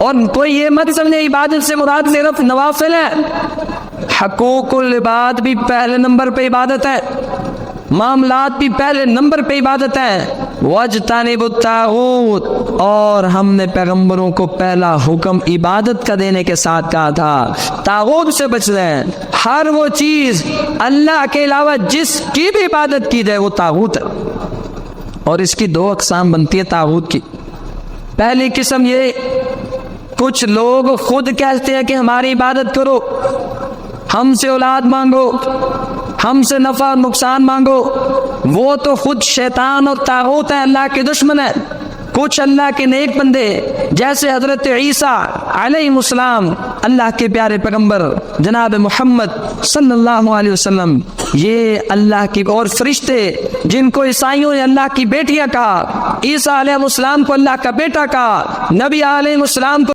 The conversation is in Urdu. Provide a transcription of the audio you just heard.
اور کوئی یہ مت سمجھے عبادت سے مراد صرف نوافل ہے، حقوق العباد بھی پہلے نمبر پہ عبادت ہے، معاملات بھی پہلے نمبر پہ عبادت ہے۔ وَاجْتَنِبُوا الطَّاغُوتَ، اور ہم نے پیغمبروں کو پہلا حکم عبادت کا دینے کے ساتھ کہا تھا طاغوت سے بچ رہے۔ ہر وہ چیز اللہ کے علاوہ جس کی بھی عبادت کی جائے وہ طاغوت ہے، اور اس کی دو اقسام بنتی ہے طاغوت کی۔ پہلی قسم یہ، کچھ لوگ خود کہتے ہیں کہ ہماری عبادت کرو، ہم سے اولاد مانگو، ہم سے نفع اور نقصان مانگو، وہ تو خود شیطان اور طاغوت ہے، اللہ کے دشمن ہے۔ کچھ اللہ کے نیک بندے جیسے حضرت عیسیٰ علیہ السلام، اللہ کے پیارے پیغمبر جناب محمد صلی اللہ علیہ وسلم، یہ اللہ کی، اور فرشتے جن کو عیسائیوں نے اللہ کی بیٹیاں کہا، عیسیٰ علیہ السلام کو اللہ کا بیٹا کہا، نبی علیہ السلام کو